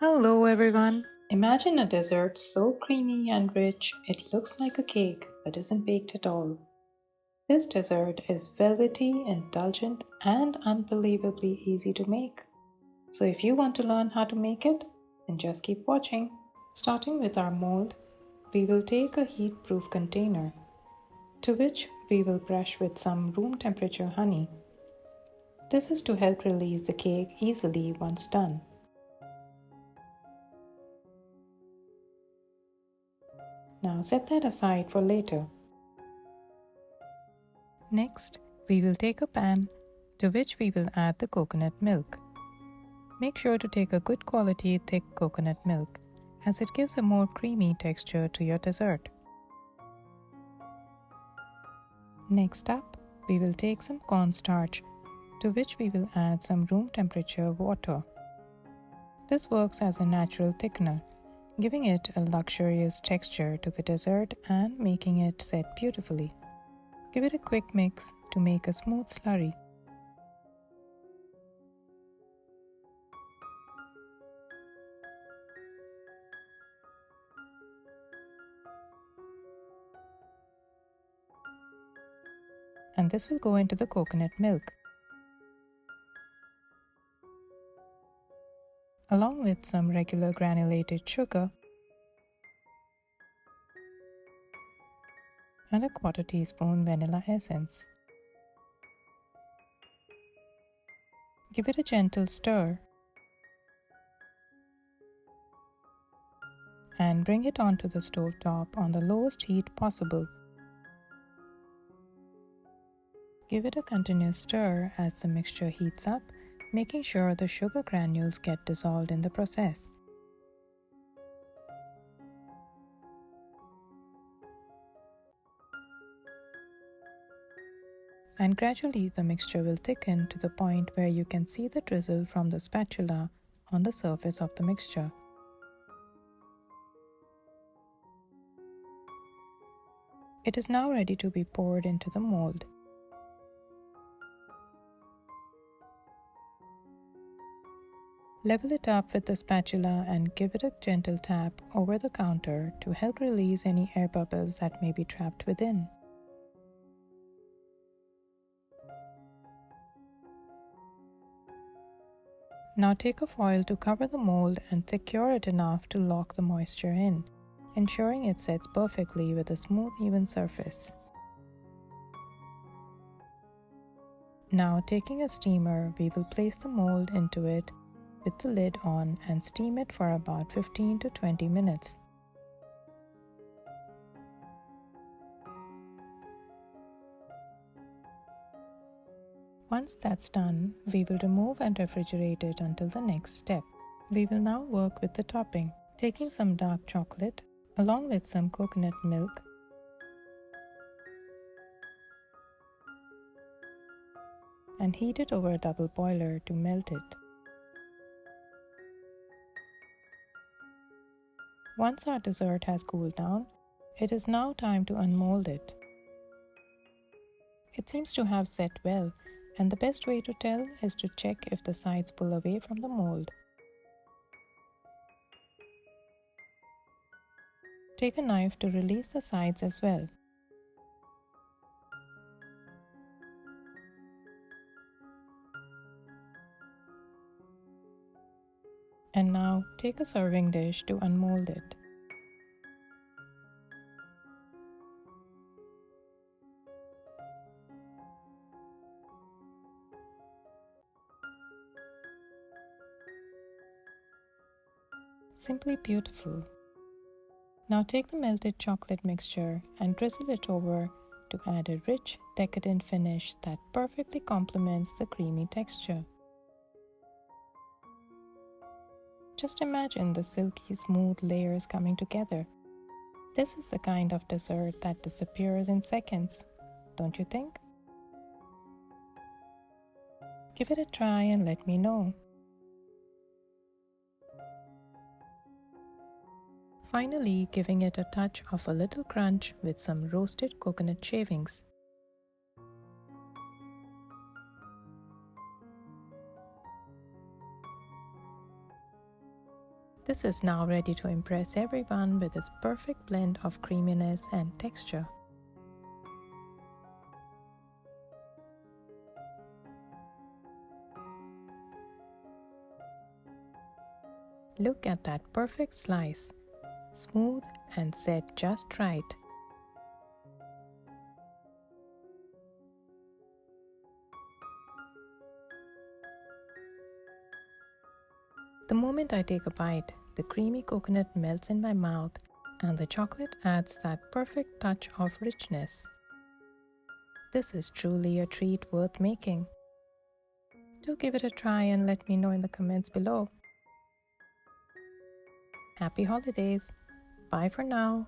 Hello everyone. Imagine a dessert so creamy and rich it looks like a cake but isn't baked at all. This dessert is velvety, indulgent, and unbelievably easy to make. So if you want to learn how to make it, then just keep watching. Starting with our mold, we will take a heat-proof container to which we will brush with some room temperature honey. This is to help release the cake easily once done. Now set that aside for later. Next, we will take a pan to which we will add the coconut milk. Make sure to take a good quality thick coconut milk as it gives a more creamy texture to your dessert. Next up, we will take some cornstarch to which we will add some room temperature water. This works as a natural thickener, giving it a luxurious texture to the dessert and making it set beautifully. Give it a quick mix to make a smooth slurry. And this will go into the coconut milk, along with some regular granulated sugar and a quarter teaspoon vanilla essence. Give it a gentle stir and bring it onto the stove top on the lowest heat possible. Give it a continuous stir as the mixture heats up, making sure the sugar granules get dissolved in the process. And gradually the mixture will thicken to the point where you can see the drizzle from the spatula on the surface of the mixture. It is now ready to be poured into the mold. Level it up with the spatula and give it a gentle tap over the counter to help release any air bubbles that may be trapped within. Now take a foil to cover the mold and secure it enough to lock the moisture in, ensuring it sets perfectly with a smooth, even surface. Now taking a steamer, we will place the mold into it with the lid on and steam it for about 15 to 20 minutes. Once that's done, we will remove and refrigerate it until the next step. We will now work with the topping, taking some dark chocolate along with some coconut milk and heat it over a double boiler to melt it. Once our dessert has cooled down, it is now time to unmold it. It seems to have set well, and the best way to tell is to check if the sides pull away from the mold. Take a knife to release the sides as well. And now take a serving dish to unmold it. Simply beautiful. Now take the melted chocolate mixture and drizzle it over to add a rich, decadent finish that perfectly complements the creamy texture. Just imagine the silky smooth layers coming together. This is the kind of dessert that disappears in seconds, don't you think? Give it a try and let me know. Finally, giving it a touch of a little crunch with some roasted coconut shavings. This is now ready to impress everyone with its perfect blend of creaminess and texture. Look at that perfect slice, smooth and set just right. The moment I take a bite, the creamy coconut melts in my mouth and the chocolate adds that perfect touch of richness. This is truly a treat worth making. Do give it a try and let me know in the comments below. Happy holidays! Bye for now.